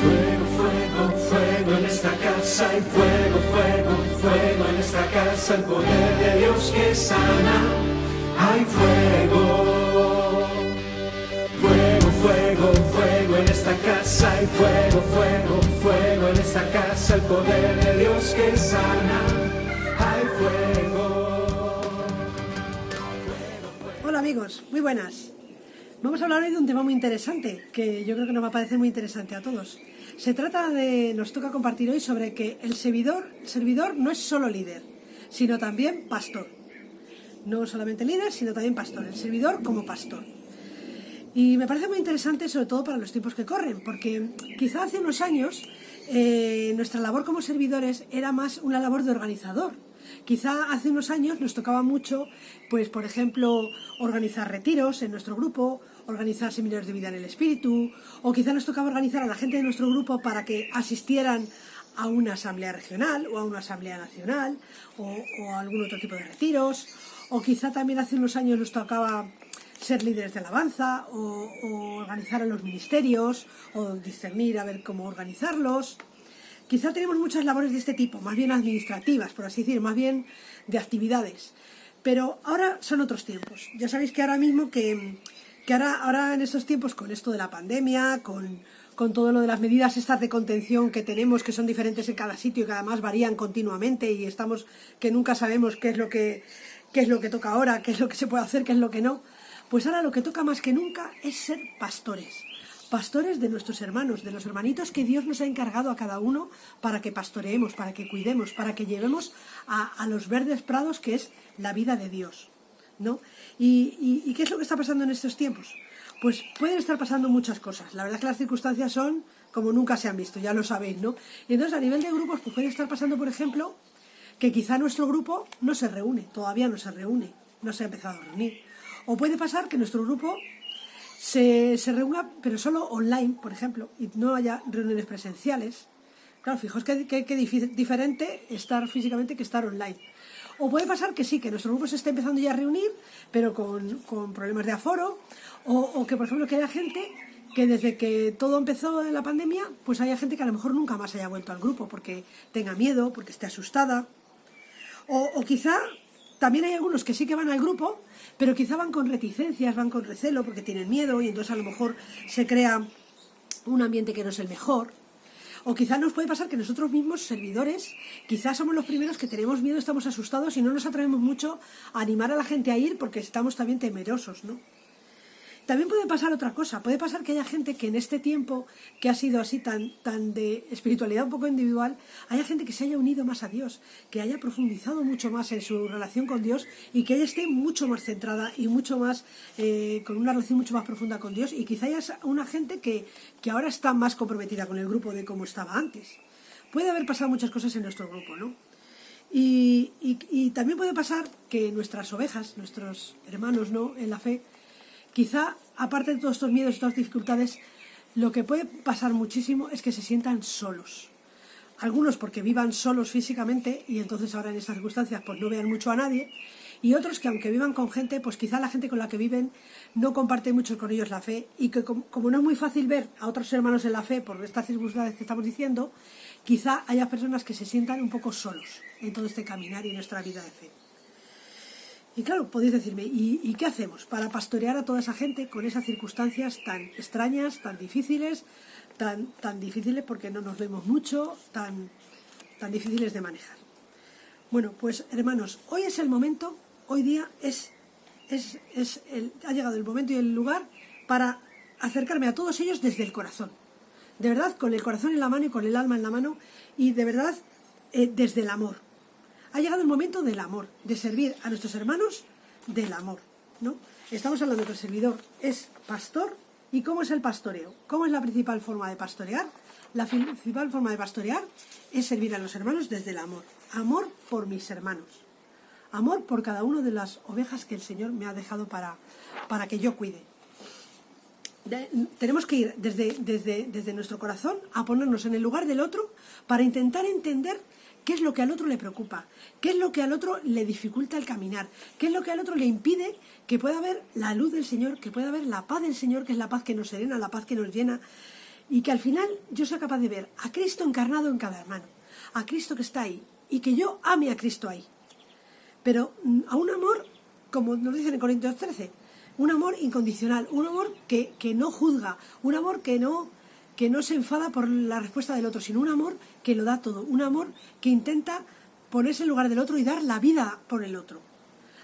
Fuego, fuego, fuego en esta casa, hay fuego, fuego, fuego en esta casa, el poder de Dios que sana, hay fuego. Fuego, fuego, fuego en esta casa, hay fuego, fuego, fuego en esta casa, el poder de Dios que sana, hay fuego. Hola amigos, muy buenas. Vamos a hablar hoy de un tema muy interesante, que yo creo que nos va a parecer muy interesante a todos. Nos toca compartir hoy sobre que el servidor no es solo líder, sino también pastor. No solamente líder, sino también pastor. El servidor como pastor. Y me parece muy interesante, sobre todo para los tiempos que corren, porque quizá hace unos años nuestra labor como servidores era más una labor de organizador. Quizá hace unos años nos tocaba mucho, pues por ejemplo, organizar retiros en nuestro grupo, organizar seminarios de vida en el espíritu, o quizá nos tocaba organizar a la gente de nuestro grupo para que asistieran a una asamblea regional o a una asamblea nacional o a algún otro tipo de retiros, o quizá también hace unos años nos tocaba ser líderes de alabanza o organizar a los ministerios o discernir a ver cómo organizarlos. Quizá tenemos muchas labores de este tipo, más bien administrativas, por así decir, más bien de actividades. Pero ahora son otros tiempos. Ya sabéis que ahora mismo, ahora en estos tiempos, con esto de la pandemia, con todo lo de las medidas estas de contención que tenemos, que son diferentes en cada sitio y que además varían continuamente y estamos que nunca sabemos qué es lo que toca ahora, qué es lo que se puede hacer, qué es lo que no. Pues ahora lo que toca más que nunca es ser pastores. Pastores de nuestros hermanos, de los hermanitos que Dios nos ha encargado a cada uno para que pastoreemos, para que cuidemos, para que llevemos a los verdes prados que es la vida de Dios, ¿no? ¿Y qué es lo que está pasando en estos tiempos? Pues pueden estar pasando muchas cosas. La verdad es que las circunstancias son como nunca se han visto, ya lo sabéis, ¿no? Y entonces a nivel de grupos pues puede estar pasando, por ejemplo, que quizá nuestro grupo no se reúne, todavía no se reúne, no se ha empezado a reunir. O puede pasar que nuestro grupo se reúna, pero solo online, por ejemplo, y no haya reuniones presenciales. Claro, fijaos que diferente estar físicamente que estar online. O puede pasar que sí, que nuestro grupo se esté empezando ya a reunir, pero con problemas de aforo, o que, por ejemplo, que haya gente que desde que todo empezó en la pandemia, pues haya gente que a lo mejor nunca más haya vuelto al grupo, porque tenga miedo, porque esté asustada. O quizá también hay algunos que sí que van al grupo, pero quizá van con reticencias, van con recelo porque tienen miedo y entonces a lo mejor se crea un ambiente que no es el mejor. O quizá nos puede pasar que nosotros mismos, servidores, quizás somos los primeros que tenemos miedo, estamos asustados y no nos atrevemos mucho a animar a la gente a ir porque estamos también temerosos, ¿no? También puede pasar otra cosa, puede pasar que haya gente que en este tiempo que ha sido así tan de espiritualidad un poco individual, haya gente que se haya unido más a Dios, que haya profundizado mucho más en su relación con Dios y que ella esté mucho más centrada y mucho más con una relación mucho más profunda con Dios y quizá haya una gente que ahora está más comprometida con el grupo de como estaba antes. Puede haber pasado muchas cosas en nuestro grupo, ¿no? Y también puede pasar que nuestras ovejas, nuestros hermanos, ¿no?, en la fe, quizá, aparte de todos estos miedos y todas las dificultades, lo que puede pasar muchísimo es que se sientan solos. Algunos porque vivan solos físicamente y entonces ahora en estas circunstancias pues no vean mucho a nadie, y otros que aunque vivan con gente, pues quizá la gente con la que viven no comparte mucho con ellos la fe y que como no es muy fácil ver a otros hermanos en la fe por estas circunstancias que estamos diciendo, quizá haya personas que se sientan un poco solos en todo este caminar y en nuestra vida de fe. Y claro, podéis decirme, ¿y qué hacemos para pastorear a toda esa gente con esas circunstancias tan extrañas, tan difíciles porque no nos vemos mucho, tan difíciles de manejar? Bueno, pues hermanos, hoy es el momento, hoy día ha llegado el momento y el lugar para acercarme a todos ellos desde el corazón. De verdad, con el corazón en la mano y con el alma en la mano y de verdad desde el amor. Ha llegado el momento del amor, de servir a nuestros hermanos del amor, ¿no? Estamos hablando que el servidor es pastor. ¿Y cómo es el pastoreo? ¿Cómo es la principal forma de pastorear? La principal forma de pastorear es servir a los hermanos desde el amor. Amor por mis hermanos. Amor por cada una de las ovejas que el Señor me ha dejado para que yo cuide. Tenemos que ir desde nuestro corazón a ponernos en el lugar del otro para intentar entender qué es lo que al otro le preocupa, qué es lo que al otro le dificulta el caminar, qué es lo que al otro le impide que pueda ver la luz del Señor, que pueda ver la paz del Señor, que es la paz que nos serena, la paz que nos llena, y que al final yo sea capaz de ver a Cristo encarnado en cada hermano, a Cristo que está ahí, y que yo ame a Cristo ahí. Pero a un amor, como nos dicen en Corintios 13, un amor incondicional, un amor que no juzga, un amor que no se enfada por la respuesta del otro, sino un amor que lo da todo, un amor que intenta ponerse en lugar del otro y dar la vida por el otro.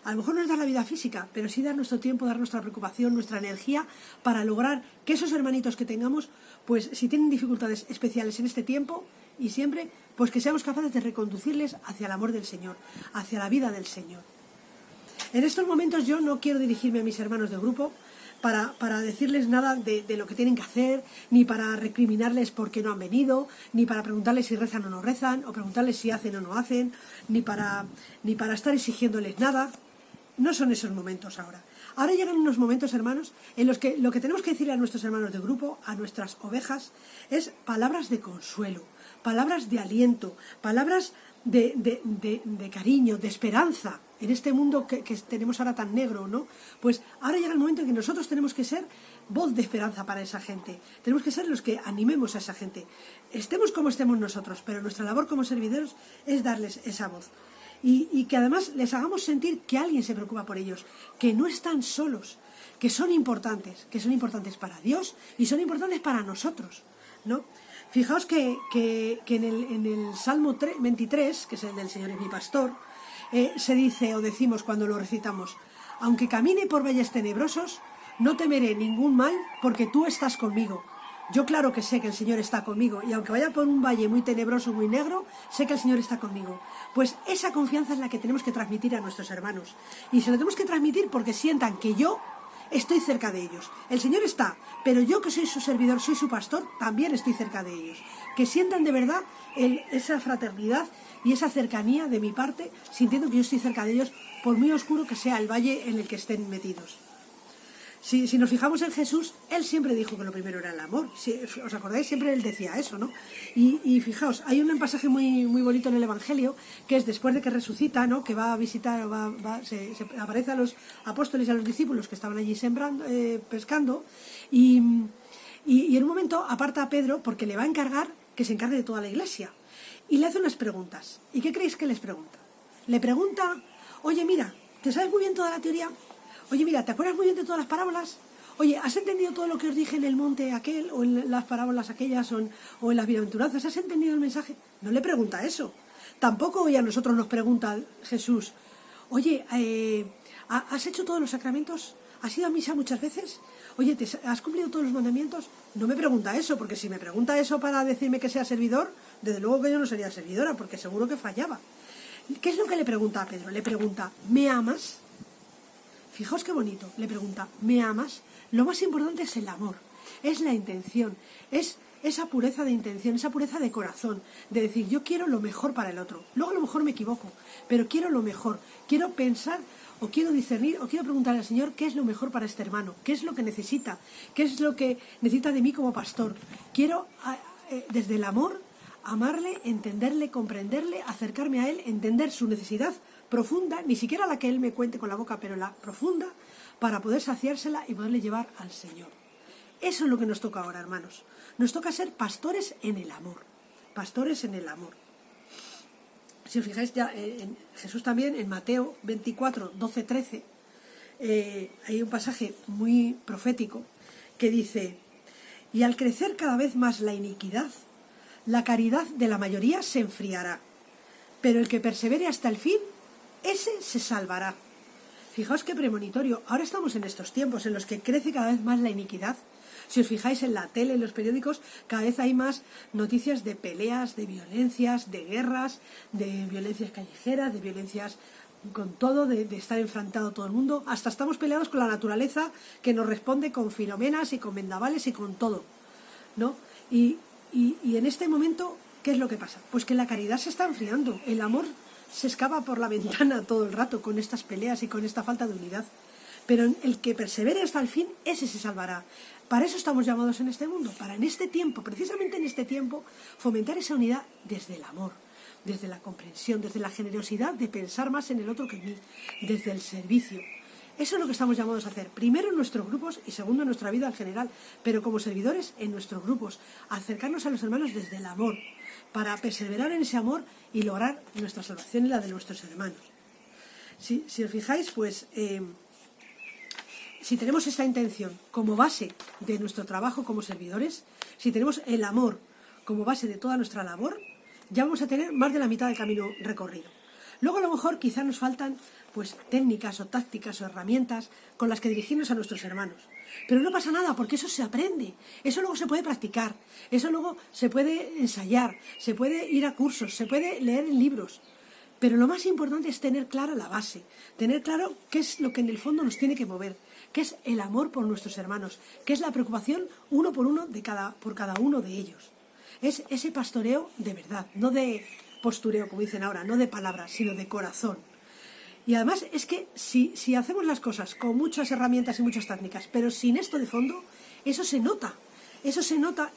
A lo mejor no es dar la vida física, pero sí dar nuestro tiempo, dar nuestra preocupación, nuestra energía para lograr que esos hermanitos que tengamos, pues si tienen dificultades especiales en este tiempo y siempre, pues que seamos capaces de reconducirles hacia el amor del Señor, hacia la vida del Señor. En estos momentos yo no quiero dirigirme a mis hermanos de grupo para decirles nada de lo que tienen que hacer, ni para recriminarles por qué no han venido, ni para preguntarles si rezan o no rezan, o preguntarles si hacen o no hacen, ni para estar exigiéndoles nada. No son esos momentos ahora. Ahora llegan unos momentos, hermanos, en los que lo que tenemos que decirle a nuestros hermanos de grupo, a nuestras ovejas, es palabras de consuelo, palabras de aliento, palabras de cariño, de esperanza, en este mundo que tenemos ahora tan negro, ¿no? Pues ahora llega el momento en que nosotros tenemos que ser voz de esperanza para esa gente. Tenemos que ser los que animemos a esa gente. Estemos como estemos nosotros, pero nuestra labor como servidores es darles esa voz. Y que además les hagamos sentir que alguien se preocupa por ellos, que no están solos, que son importantes para Dios y son importantes para nosotros, ¿no? Fijaos que en el Salmo 23, que es el del Señor es mi pastor, se dice o decimos cuando lo recitamos: aunque camine por valles tenebrosos, no temeré ningún mal porque tú estás conmigo. Yo claro que sé que el Señor está conmigo, y aunque vaya por un valle muy tenebroso, muy negro, sé que el Señor está conmigo. Pues esa confianza es la que tenemos que transmitir a nuestros hermanos. Y se lo tenemos que transmitir porque sientan que yo estoy cerca de ellos. El Señor está, pero yo que soy su servidor, soy su pastor, también estoy cerca de ellos. Que sientan de verdad esa fraternidad y esa cercanía de mi parte, sintiendo que yo estoy cerca de ellos, por muy oscuro que sea el valle en el que estén metidos. Si nos fijamos en Jesús, Él siempre dijo que lo primero era el amor. Si os acordáis, siempre Él decía eso, ¿no? Y fijaos, hay un pasaje muy, muy bonito en el Evangelio, que es después de que resucita, ¿no? Que va a visitar, se aparece a los apóstoles y a los discípulos que estaban allí pescando, y en un momento aparta a Pedro porque le va a encargar que se encargue de toda la iglesia. Y le hace unas preguntas. ¿Y qué creéis que les pregunta? Le pregunta: oye, mira, ¿te sabes muy bien toda la teoría? Oye, mira, ¿te acuerdas muy bien de todas las parábolas? Oye, ¿has entendido todo lo que os dije en el monte aquel, o en las parábolas aquellas, o en las bienaventuranzas? ¿Has entendido el mensaje? No le pregunta eso. Tampoco hoy a nosotros nos pregunta Jesús: oye, ¿has hecho todos los sacramentos? ¿Has ido a misa muchas veces? Oye, ¿has cumplido todos los mandamientos? No me pregunta eso, porque si me pregunta eso para decirme que sea servidor, desde luego que yo no sería servidora, porque seguro que fallaba. ¿Qué es lo que le pregunta a Pedro? Le pregunta: ¿me amas? Fijaos qué bonito, le pregunta: ¿me amas? Lo más importante es el amor, es la intención, es esa pureza de intención, esa pureza de corazón, de decir yo quiero lo mejor para el otro. Luego a lo mejor me equivoco, pero quiero lo mejor, quiero pensar o quiero discernir o quiero preguntar al Señor qué es lo mejor para este hermano, qué es lo que necesita, qué es lo que necesita de mí como pastor. Quiero desde el amor amarle, entenderle, comprenderle, acercarme a él, entender su necesidad profunda, ni siquiera la que él me cuente con la boca, pero la profunda, para poder saciársela y poderle llevar al Señor. Eso es lo que nos toca ahora, hermanos. Nos toca ser pastores en el amor. Pastores en el amor. Si os fijáis, ya Jesús también, en Mateo 24, 12, 13, hay un pasaje muy profético que dice: y al crecer cada vez más la iniquidad, la caridad de la mayoría se enfriará, pero el que persevere hasta el fin, ese se salvará. Fijaos qué premonitorio. Ahora estamos en estos tiempos en los que crece cada vez más la iniquidad. Si os fijáis en la tele, en los periódicos, cada vez hay más noticias de peleas, de violencias, de guerras, de violencias callejeras, de violencias con todo, de estar enfrentado todo el mundo. Hasta estamos peleados con la naturaleza, que nos responde con filomenas y con vendavales y con todo, ¿no? Y en este momento, ¿qué es lo que pasa? Pues que la caridad se está enfriando, el amor se escapa por la ventana todo el rato con estas peleas y con esta falta de unidad. Pero el que persevere hasta el fin, ese se salvará. Para eso estamos llamados en este mundo, para en este tiempo, precisamente en este tiempo, fomentar esa unidad desde el amor, desde la comprensión, desde la generosidad de pensar más en el otro que en mí, desde el servicio. Eso es lo que estamos llamados a hacer, primero en nuestros grupos y segundo en nuestra vida en general, pero como servidores en nuestros grupos, acercarnos a los hermanos desde el amor, para perseverar en ese amor y lograr nuestra salvación y la de nuestros hermanos. Si os fijáis, pues si tenemos esta intención como base de nuestro trabajo como servidores, si tenemos el amor como base de toda nuestra labor, ya vamos a tener más de la mitad del camino recorrido. Luego a lo mejor quizá nos faltan pues técnicas o tácticas o herramientas con las que dirigirnos a nuestros hermanos. Pero no pasa nada, porque eso se aprende, eso luego se puede practicar, eso luego se puede ensayar, se puede ir a cursos, se puede leer en libros. Pero lo más importante es tener clara la base, tener claro qué es lo que en el fondo nos tiene que mover, qué es el amor por nuestros hermanos, qué es la preocupación uno por uno por cada uno de ellos. Es ese pastoreo de verdad, no de postureo, como dicen ahora, no de palabras, sino de corazón. Y además es que si hacemos las cosas con muchas herramientas y muchas técnicas, pero sin esto de fondo, eso se nota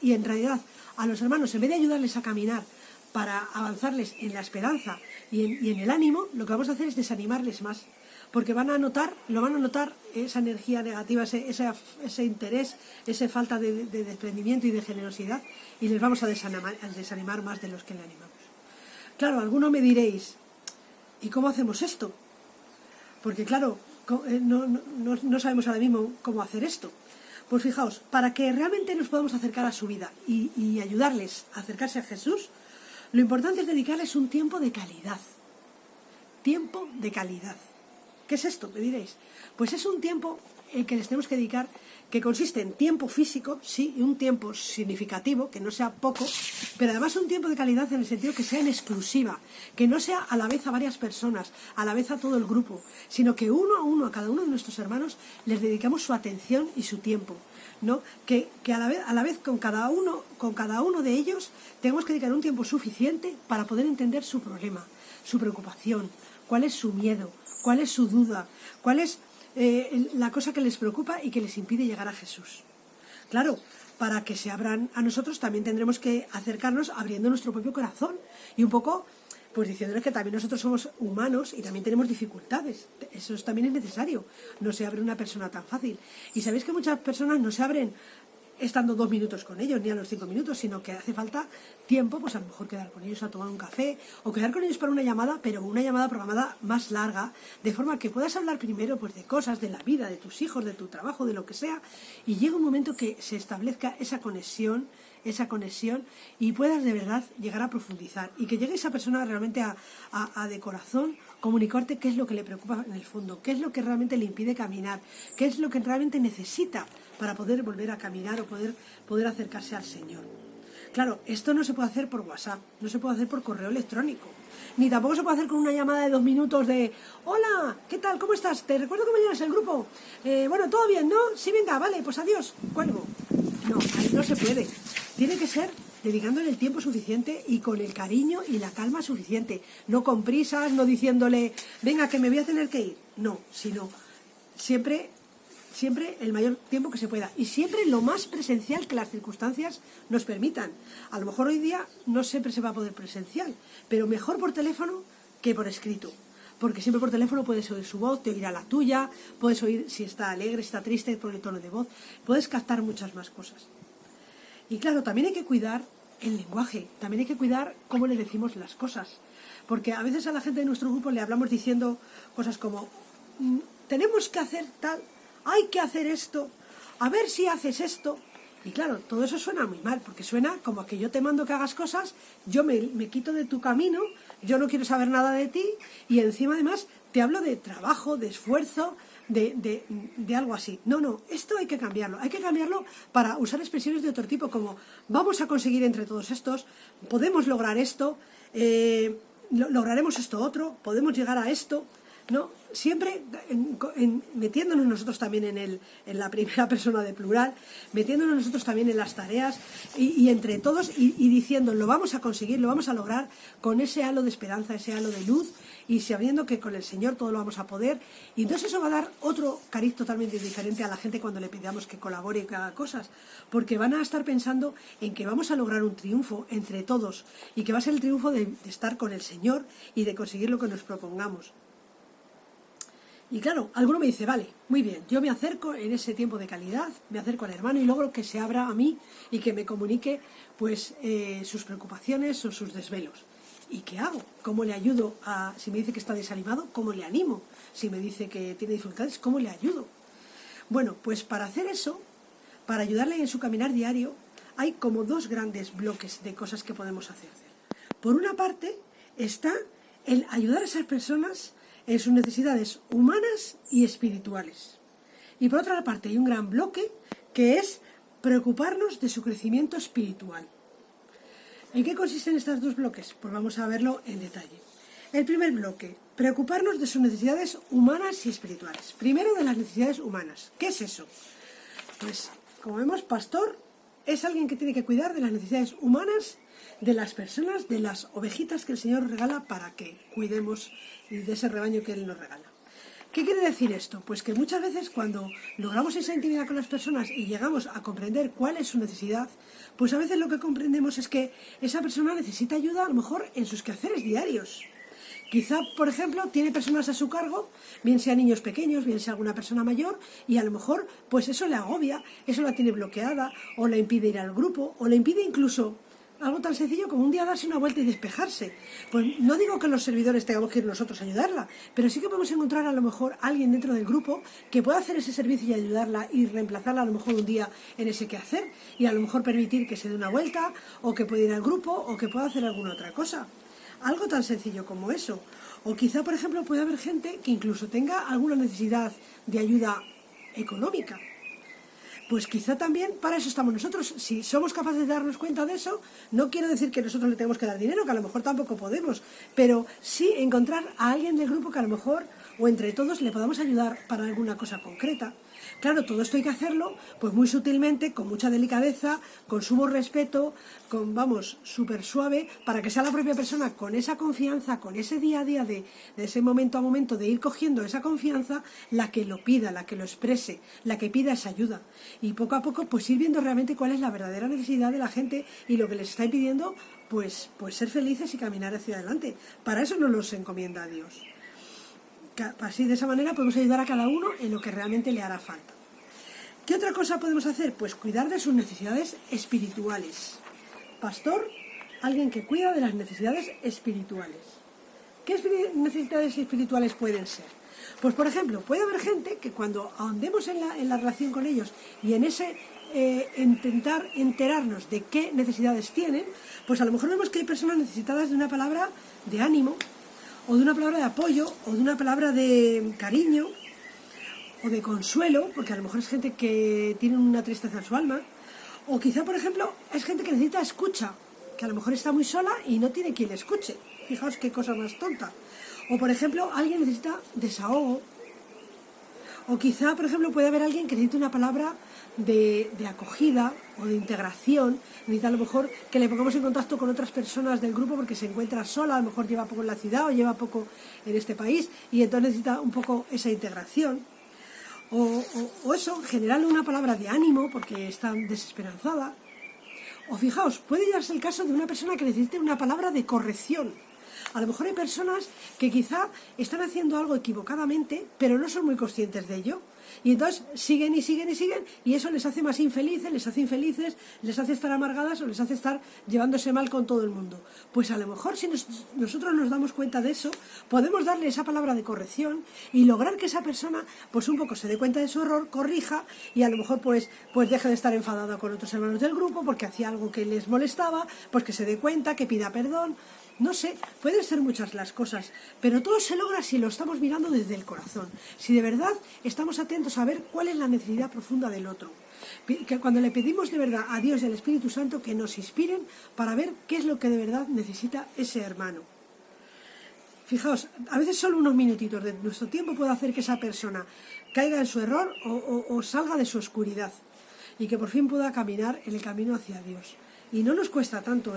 y en realidad a los hermanos, en vez de ayudarles a caminar para avanzarles en la esperanza y en el ánimo, lo que vamos a hacer es desanimarles más, porque lo van a notar esa energía negativa, ese interés, esa falta de desprendimiento y de generosidad, y les vamos a desanimar más de los que le animamos. Claro, algunos me diréis, ¿y cómo hacemos esto? Porque claro, no sabemos ahora mismo cómo hacer esto. Pues fijaos, para que realmente nos podamos acercar a su vida y ayudarles a acercarse a Jesús, lo importante es dedicarles un tiempo de calidad. Tiempo de calidad. ¿Qué es esto? Me diréis. Pues es un tiempo que les tenemos que dedicar, que consiste en tiempo físico, sí, y un tiempo significativo, que no sea poco, pero además un tiempo de calidad en el sentido que sea en exclusiva, que no sea a la vez a varias personas, a la vez a todo el grupo, sino que uno a uno, a cada uno de nuestros hermanos, les dedicamos su atención y su tiempo, ¿no? Que a la vez con cada uno de ellos tenemos que dedicar un tiempo suficiente para poder entender su problema, su preocupación, cuál es su miedo, cuál es su duda, cuál es la cosa que les preocupa y que les impide llegar a Jesús. Claro, para que se abran a nosotros también tendremos que acercarnos abriendo nuestro propio corazón y un poco pues diciéndoles que también nosotros somos humanos y también tenemos dificultades. Eso también es necesario. No se abre una persona tan fácil. Y sabéis que muchas personas no se abren estando 2 minutos con ellos, ni a los 5 minutos, sino que hace falta tiempo, pues a lo mejor quedar con ellos a tomar un café, o quedar con ellos para una llamada, pero una llamada programada más larga, de forma que puedas hablar primero pues de cosas, de la vida, de tus hijos, de tu trabajo, de lo que sea, y llega un momento que se establezca esa conexión y puedas de verdad llegar a profundizar, y que llegue esa persona realmente a de corazón comunicarte qué es lo que le preocupa en el fondo, qué es lo que realmente le impide caminar, qué es lo que realmente necesita para poder volver a caminar o poder acercarse al Señor. Claro, esto no se puede hacer por WhatsApp, no se puede hacer por correo electrónico, ni tampoco se puede hacer con una llamada de 2 minutos de hola, ¿qué tal? ¿Cómo estás? Te recuerdo que mañana es el grupo. Bueno, ¿todo bien, no? Sí, venga, vale, pues adiós, cuelgo. No, ahí no se puede. Tiene que ser dedicándole el tiempo suficiente y con el cariño y la calma suficiente. No con prisas, no diciéndole, venga, que me voy a tener que ir. No, sino siempre el mayor tiempo que se pueda. Y siempre lo más presencial que las circunstancias nos permitan. A lo mejor hoy día no siempre se va a poder presencial, pero mejor por teléfono que por escrito. Porque siempre por teléfono puedes oír su voz, te oirá la tuya, puedes oír si está alegre, si está triste, por el tono de voz. Puedes captar muchas más cosas. Y claro, también hay que cuidar el lenguaje, también hay que cuidar cómo le decimos las cosas. Porque a veces a la gente de nuestro grupo le hablamos diciendo cosas como, tenemos que hacer tal, hay que hacer esto, a ver si haces esto. Y claro, todo eso suena muy mal, porque suena como que yo te mando que hagas cosas, yo me quito de tu camino, yo no quiero saber nada de ti, y encima además te hablo de trabajo, de esfuerzo, de algo así. No, esto hay que cambiarlo para usar expresiones de otro tipo, como vamos a conseguir entre todos estos, podemos lograr esto, lograremos esto otro, podemos llegar a esto. No, siempre metiéndonos nosotros también en la primera persona de plural, metiéndonos nosotros también en las tareas y entre todos y diciendo, lo vamos a conseguir, lo vamos a lograr con ese halo de esperanza, ese halo de luz y sabiendo que con el Señor todo lo vamos a poder. Y entonces eso va a dar otro cariz totalmente diferente a la gente cuando le pidamos que colabore y que haga cosas, porque van a estar pensando en que vamos a lograr un triunfo entre todos y que va a ser el triunfo de estar con el Señor y de conseguir lo que nos propongamos. Y claro, alguno me dice, vale, muy bien, yo me acerco en ese tiempo de calidad, me acerco al hermano y logro que se abra a mí y que me comunique pues sus preocupaciones o sus desvelos. ¿Y qué hago? ¿Cómo le ayudo? Si me dice que está desanimado, ¿cómo le animo? Si me dice que tiene dificultades, ¿cómo le ayudo? Bueno, pues para hacer eso, para ayudarle en su caminar diario, hay como dos grandes bloques de cosas que podemos hacer. Por una parte está el ayudar a esas personas en sus necesidades humanas y espirituales. Y por otra parte hay un gran bloque que es preocuparnos de su crecimiento espiritual. ¿En qué consisten estos dos bloques? Pues vamos a verlo en detalle. El primer bloque, preocuparnos de sus necesidades humanas y espirituales. Primero de las necesidades humanas. ¿Qué es eso? Pues, como vemos, pastor es alguien que tiene que cuidar de las necesidades humanas de las personas, de las ovejitas que el Señor regala para que cuidemos de ese rebaño que Él nos regala. ¿Qué quiere decir esto? Pues que muchas veces cuando logramos esa intimidad con las personas y llegamos a comprender cuál es su necesidad, pues a veces lo que comprendemos es que esa persona necesita ayuda a lo mejor en sus quehaceres diarios. Quizá, por ejemplo, tiene personas a su cargo, bien sean niños pequeños, bien sea alguna persona mayor, y a lo mejor pues eso le agobia, eso la tiene bloqueada, o le impide ir al grupo, o le impide incluso algo tan sencillo como un día darse una vuelta y despejarse. Pues no digo que los servidores tengamos que ir nosotros a ayudarla, pero sí que podemos encontrar a lo mejor alguien dentro del grupo que pueda hacer ese servicio y ayudarla y reemplazarla a lo mejor un día en ese quehacer y a lo mejor permitir que se dé una vuelta o que pueda ir al grupo o que pueda hacer alguna otra cosa. Algo tan sencillo como eso. O quizá, por ejemplo, puede haber gente que incluso tenga alguna necesidad de ayuda económica. Pues quizá también para eso estamos nosotros. Si somos capaces de darnos cuenta de eso, no quiero decir que nosotros le tenemos que dar dinero, que a lo mejor tampoco podemos, pero sí encontrar a alguien del grupo que a lo mejor, o entre todos, le podamos ayudar para alguna cosa concreta. Claro, todo esto hay que hacerlo pues muy sutilmente, con mucha delicadeza, con sumo respeto, súper suave, para que sea la propia persona con esa confianza, con ese día a día de ese momento a momento de ir cogiendo esa confianza, la que lo pida, la que lo exprese, la que pida esa ayuda. Y poco a poco pues ir viendo realmente cuál es la verdadera necesidad de la gente y lo que les está pidiendo, pues ser felices y caminar hacia adelante. Para eso nos los encomienda a Dios. Así, de esa manera podemos ayudar a cada uno en lo que realmente le hará falta. ¿Qué otra cosa podemos hacer? Pues cuidar de sus necesidades espirituales. Pastor, alguien que cuida de las necesidades espirituales. ¿Qué necesidades espirituales pueden ser? Pues, por ejemplo, puede haber gente que cuando ahondemos en la relación con ellos y en ese intentar enterarnos de qué necesidades tienen, pues a lo mejor vemos que hay personas necesitadas de una palabra de ánimo, o de una palabra de apoyo, o de una palabra de cariño, o de consuelo, porque a lo mejor es gente que tiene una tristeza en su alma, o quizá, por ejemplo, es gente que necesita escucha, que a lo mejor está muy sola y no tiene quien le escuche. Fijaos qué cosa más tonta. O, por ejemplo, alguien necesita desahogo, o quizá, por ejemplo, puede haber alguien que necesita una palabra de acogida o de integración. Necesita a lo mejor que le pongamos en contacto con otras personas del grupo porque se encuentra sola, a lo mejor lleva poco en la ciudad o lleva poco en este país y entonces necesita un poco esa integración. O eso, generarle una palabra de ánimo porque está desesperanzada. O fijaos, puede darse el caso de una persona que necesite una palabra de corrección. A lo mejor hay personas que quizá están haciendo algo equivocadamente, pero no son muy conscientes de ello. Y entonces siguen y siguen y siguen, y eso les hace más infelices, les hace estar amargadas o les hace estar llevándose mal con todo el mundo. Pues a lo mejor si nosotros nos damos cuenta de eso, podemos darle esa palabra de corrección y lograr que esa persona pues un poco se dé cuenta de su error, corrija y a lo mejor pues deje de estar enfadada con otros hermanos del grupo porque hacía algo que les molestaba, pues que se dé cuenta, que pida perdón. No sé, pueden ser muchas las cosas, pero todo se logra si lo estamos mirando desde el corazón, si de verdad estamos atentos a ver cuál es la necesidad profunda del otro. Que cuando le pedimos de verdad a Dios y al Espíritu Santo que nos inspiren para ver qué es lo que de verdad necesita ese hermano. Fijaos, a veces solo unos minutitos de nuestro tiempo puede hacer que esa persona caiga en su error o salga de su oscuridad y que por fin pueda caminar en el camino hacia Dios. Y no nos cuesta tanto,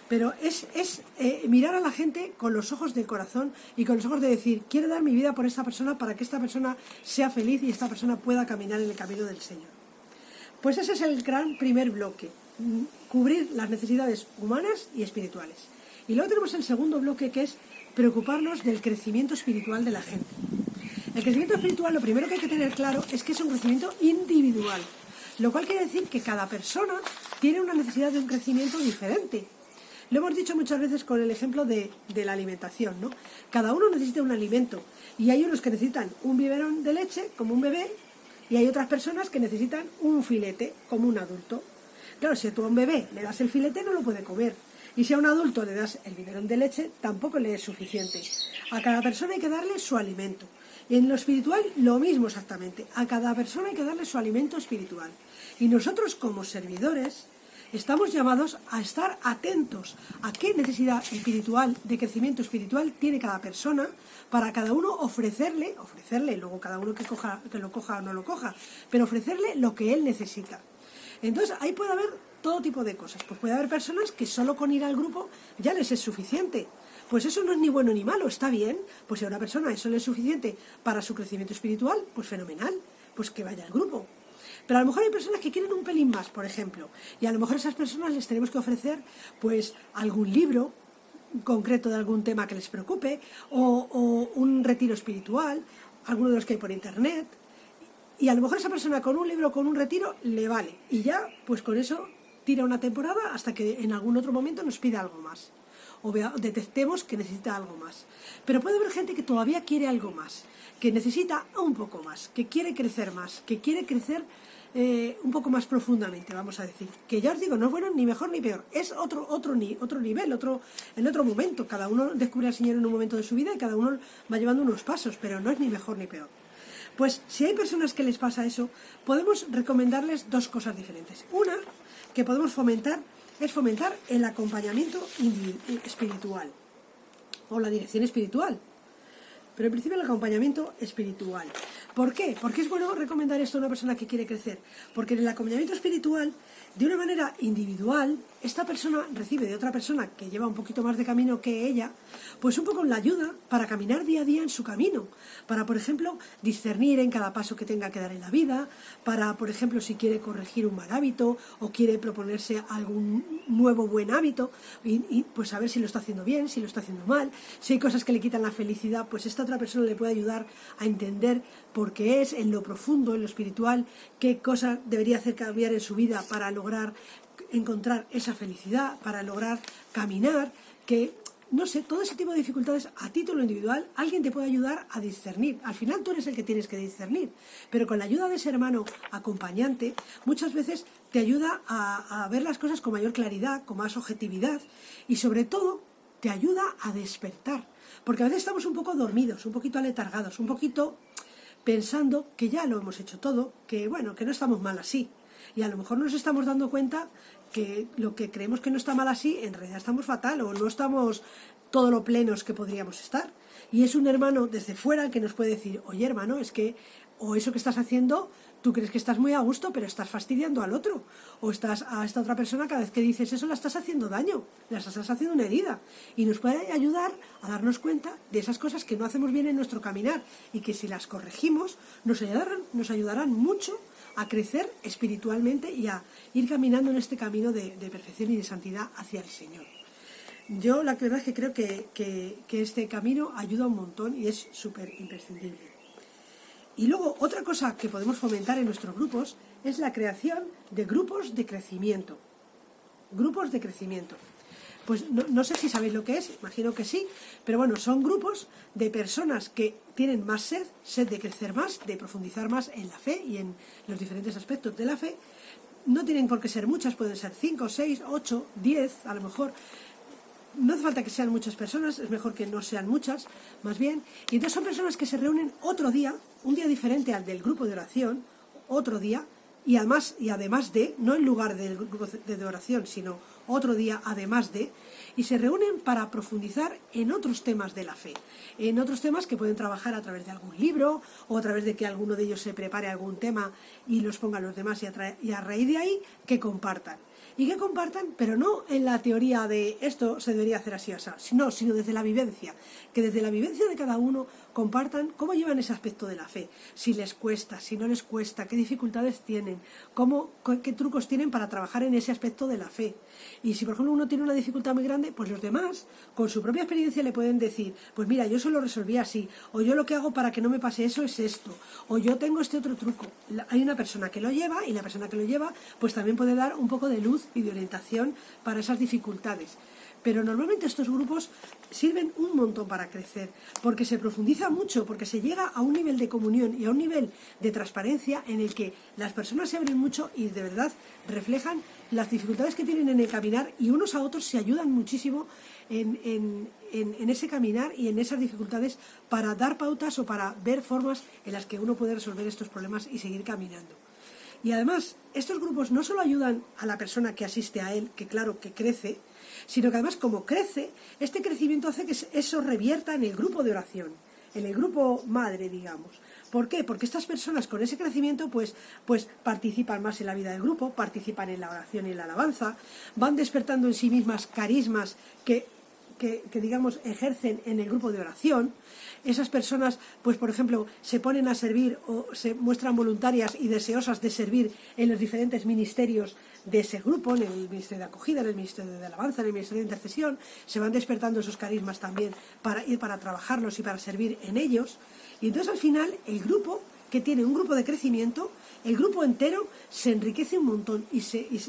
pero es mirar a la gente con los ojos del corazón y con los ojos de decir, quiero dar mi vida por esta persona para que esta persona sea feliz y esta persona pueda caminar en el camino del Señor. Pues ese es el gran primer bloque, cubrir las necesidades humanas y espirituales. Y luego tenemos el segundo bloque, que es preocuparnos del crecimiento espiritual de la gente. El crecimiento espiritual, lo primero que hay que tener claro es que es un crecimiento individual, lo cual quiere decir que cada persona tiene una necesidad de un crecimiento diferente. Lo hemos dicho muchas veces con el ejemplo de la alimentación, ¿no? Cada uno necesita un alimento y hay unos que necesitan un biberón de leche, como un bebé, y hay otras personas que necesitan un filete, como un adulto. Claro, si tú a un bebé le das el filete, no lo puede comer. Y si a un adulto le das el biberón de leche, tampoco le es suficiente. A cada persona hay que darle su alimento. Y en lo espiritual, lo mismo exactamente. A cada persona hay que darle su alimento espiritual. Y nosotros, como servidores, estamos llamados a estar atentos a qué necesidad espiritual, de crecimiento espiritual, tiene cada persona, para cada uno ofrecerle, luego cada uno que lo coja o no lo coja, pero ofrecerle lo que él necesita. Entonces, ahí puede haber todo tipo de cosas. Pues puede haber personas que solo con ir al grupo ya les es suficiente. Pues eso no es ni bueno ni malo, está bien. Pues si a una persona eso le es suficiente para su crecimiento espiritual, pues fenomenal, pues que vaya al grupo. Pero a lo mejor hay personas que quieren un pelín más, por ejemplo, y a lo mejor a esas personas les tenemos que ofrecer pues algún libro concreto de algún tema que les preocupe, o un retiro espiritual, alguno de los que hay por internet. Y a lo mejor esa persona con un libro o con un retiro le vale. Y ya, pues con eso tira una temporada hasta que en algún otro momento nos pida algo más. O detectemos que necesita algo más. Pero puede haber gente que todavía quiere algo más, que necesita un poco más, que quiere crecer más, que quiere crecer un poco más profundamente, vamos a decir. Que ya os digo, no es bueno ni mejor ni peor. Es otro nivel, en otro momento. Cada uno descubre al Señor en un momento de su vida y cada uno va llevando unos pasos, pero no es ni mejor ni peor. Pues si hay personas que les pasa eso, podemos recomendarles dos cosas diferentes. Una, que podemos fomentar, es fomentar el acompañamiento espiritual, o la dirección espiritual. Pero en principio el acompañamiento espiritual. ¿Por qué? Porque es bueno recomendar esto a una persona que quiere crecer. Porque en el acompañamiento espiritual, de una manera individual, esta persona recibe de otra persona que lleva un poquito más de camino que ella, pues un poco la ayuda para caminar día a día en su camino. Para, por ejemplo, discernir en cada paso que tenga que dar en la vida. Para, por ejemplo, si quiere corregir un mal hábito o quiere proponerse algún nuevo buen hábito y pues saber si lo está haciendo bien, si lo está haciendo mal. Si hay cosas que le quitan la felicidad, pues esta otra persona le puede ayudar a entender por qué es, en lo profundo, en lo espiritual, qué cosa debería hacer cambiar en su vida para lograr encontrar esa felicidad, para lograr caminar, que, no sé, todo ese tipo de dificultades a título individual, alguien te puede ayudar a discernir. Al final tú eres el que tienes que discernir, pero con la ayuda de ese hermano acompañante, muchas veces te ayuda a ver las cosas con mayor claridad, con más objetividad, y sobre todo te ayuda a despertar. Porque a veces estamos un poco dormidos, un poquito aletargados, un poquito pensando que ya lo hemos hecho todo, que bueno, que no estamos mal así. Y a lo mejor nos estamos dando cuenta que lo que creemos que no está mal así, en realidad estamos fatal o no estamos todo lo plenos que podríamos estar. Y es un hermano desde fuera que nos puede decir, oye hermano, es que o eso que estás haciendo, tú crees que estás muy a gusto, pero estás fastidiando al otro. O estás a esta otra persona, cada vez que dices eso, la estás haciando daño, la estás haciendo una herida. Y nos puede ayudar a darnos cuenta de esas cosas que no hacemos bien en nuestro caminar y que si las corregimos nos ayudarán mucho a crecer espiritualmente y a ir caminando en este camino de perfección y de santidad hacia el Señor. Yo la verdad es que creo que este camino ayuda un montón y es súper imprescindible. Y luego, otra cosa que podemos fomentar en nuestros grupos es la creación de grupos de crecimiento. Grupos de crecimiento. Pues no sé si sabéis lo que es, imagino que sí, pero bueno, son grupos de personas que tienen más sed de crecer más, de profundizar más en la fe y en los diferentes aspectos de la fe. No tienen por qué ser muchas, pueden ser 5, 6, 8, 10, a lo mejor. No hace falta que sean muchas personas, es mejor que no sean muchas, más bien. Y entonces son personas que se reúnen otro día, un día diferente al del grupo de oración, otro día, y además de, no en lugar del grupo de oración, sino otro día además de, y se reúnen para profundizar en otros temas de la fe, en otros temas que pueden trabajar a través de algún libro, o a través de que alguno de ellos se prepare algún tema y los ponga a los demás, y a raíz de ahí que compartan. y que compartan, pero no en la teoría de esto se debería hacer así o así, sino desde la vivencia, que desde la vivencia de cada uno compartan cómo llevan ese aspecto de la fe, si les cuesta, si no les cuesta, qué dificultades tienen, qué trucos tienen para trabajar en ese aspecto de la fe. Y si por ejemplo uno tiene una dificultad muy grande, pues los demás con su propia experiencia le pueden decir, pues mira, yo eso lo resolví así, o yo lo que hago para que no me pase eso es esto, o yo tengo este otro truco. Hay una persona que lo lleva, y la persona que lo lleva pues también puede dar un poco de luz y de orientación para esas dificultades. Pero normalmente estos grupos sirven un montón para crecer, porque se profundiza mucho, porque se llega a un nivel de comunión y a un nivel de transparencia en el que las personas se abren mucho y de verdad reflejan las dificultades que tienen en el caminar, y unos a otros se ayudan muchísimo en ese caminar y en esas dificultades para dar pautas o para ver formas en las que uno puede resolver estos problemas y seguir caminando. Y además, estos grupos no solo ayudan a la persona que asiste a él, que claro, que crece, sino que además como crece, este crecimiento hace que eso revierta en el grupo de oración, en el grupo madre, digamos. ¿Por qué? Porque estas personas con ese crecimiento pues participan más en la vida del grupo, participan en la oración y en la alabanza, van despertando en sí mismas carismas que digamos ejercen en el grupo de oración. Esas personas, pues por ejemplo, se ponen a servir o se muestran voluntarias y deseosas de servir en los diferentes ministerios de ese grupo, en el ministerio de acogida, en el ministerio de alabanza, en el ministerio de intercesión. Se van despertando esos carismas también para trabajarlos y para servir en ellos. Y entonces al final el grupo, que tiene un grupo de crecimiento, el grupo entero se enriquece un montón y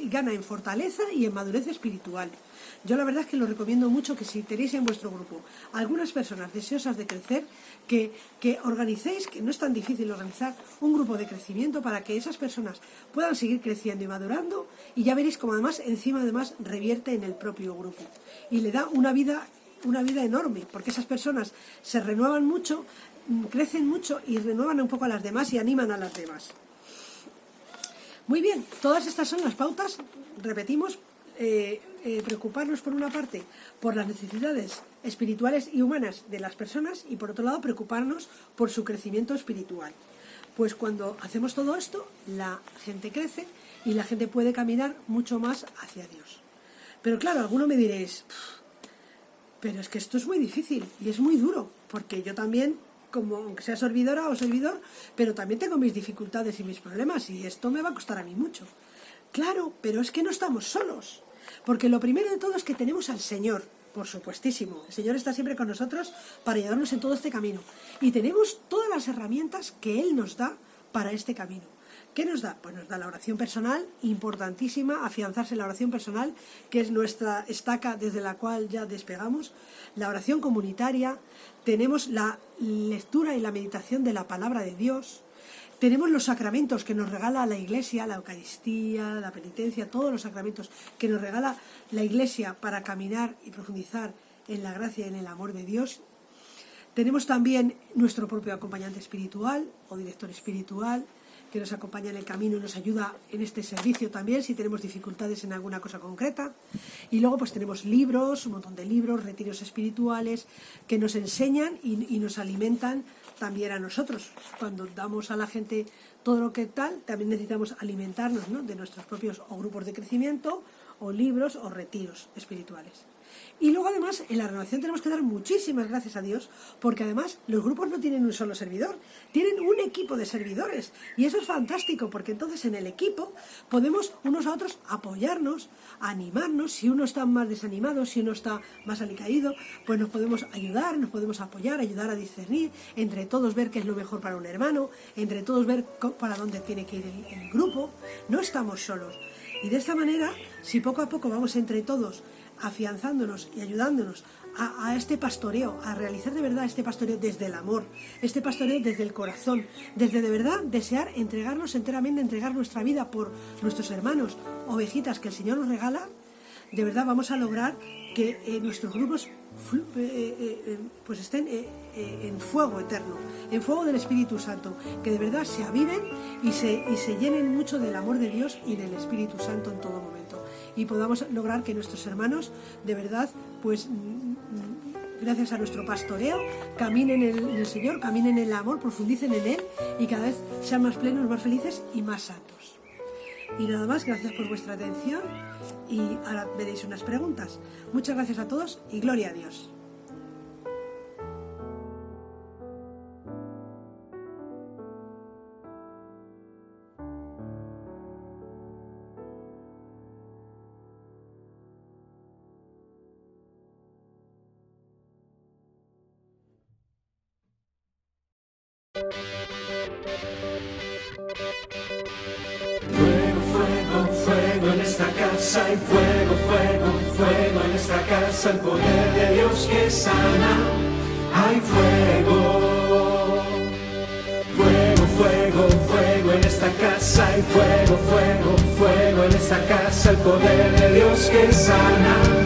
gana en fortaleza y en madurez espiritual. Yo la verdad es que lo recomiendo mucho, que si tenéis en vuestro grupo algunas personas deseosas de crecer, que organicéis, que no es tan difícil organizar un grupo de crecimiento para que esas personas puedan seguir creciendo y madurando, y ya veréis como además revierte en el propio grupo y le da una vida enorme, porque esas personas se renuevan mucho, crecen mucho y renuevan un poco a las demás y animan a las demás. Muy bien, todas estas son las pautas, repetimos. Preocuparnos por una parte por las necesidades espirituales y humanas de las personas, y por otro lado preocuparnos por su crecimiento espiritual. Pues cuando hacemos todo esto, la gente crece y la gente puede caminar mucho más hacia Dios. Pero claro, alguno me diréis, pero es que esto es muy difícil y es muy duro, porque yo también, como aunque sea servidora o servidor, pero también tengo mis dificultades y mis problemas, y esto me va a costar a mí mucho. Claro, pero es que no estamos solos. Porque lo primero de todo es que tenemos al Señor, por supuestísimo. El Señor está siempre con nosotros para ayudarnos en todo este camino. Y tenemos todas las herramientas que Él nos da para este camino. ¿Qué nos da? Pues nos da la oración personal, importantísima, afianzarse en la oración personal, que es nuestra estaca desde la cual ya despegamos. La oración comunitaria, tenemos la lectura y la meditación de la palabra de Dios. Tenemos los sacramentos que nos regala la Iglesia, la Eucaristía, la penitencia, todos los sacramentos que nos regala la Iglesia para caminar y profundizar en la gracia y en el amor de Dios. Tenemos también nuestro propio acompañante espiritual o director espiritual, que nos acompaña en el camino y nos ayuda en este servicio también si tenemos dificultades en alguna cosa concreta. Y luego pues tenemos libros, un montón de libros, retiros espirituales que nos enseñan y nos alimentan también a nosotros. Cuando damos a la gente todo lo que tal, también necesitamos alimentarnos, ¿no?, de nuestros propios o grupos de crecimiento o libros o retiros espirituales. Y luego además en la renovación tenemos que dar muchísimas gracias a Dios, porque además los grupos no tienen un solo servidor, tienen un equipo de servidores, y eso es fantástico, porque entonces en el equipo podemos unos a otros apoyarnos, animarnos. Si uno está más desanimado, si uno está más alicaído, pues nos podemos ayudar, nos podemos apoyar, ayudar a discernir, entre todos ver qué es lo mejor para un hermano, entre todos ver para dónde tiene que ir el grupo. No estamos solos, y de esta manera, si poco a poco vamos entre todos afianzándonos y ayudándonos a este pastoreo, a realizar de verdad este pastoreo desde el amor, este pastoreo desde el corazón, desde de verdad desear entregarnos enteramente, entregar nuestra vida por nuestros hermanos, ovejitas que el Señor nos regala, de verdad vamos a lograr que nuestros grupos pues estén en fuego eterno, en fuego del Espíritu Santo, que de verdad se aviven y se llenen mucho del amor de Dios y del Espíritu Santo en todo momento, y podamos lograr que nuestros hermanos de verdad, pues gracias a nuestro pastoreo, caminen en el Señor, caminen en el amor, profundicen en Él y cada vez sean más plenos, más felices y más santos. Y nada más, gracias por vuestra atención y ahora veréis unas preguntas. Muchas gracias a todos y gloria a Dios. Fuego, fuego, fuego en esta casa, hay fuego, fuego, fuego en esta casa, el poder de Dios que sana, hay fuego. Fuego, fuego, fuego en esta casa, hay fuego, fuego, fuego en esta casa, el poder de Dios que sana.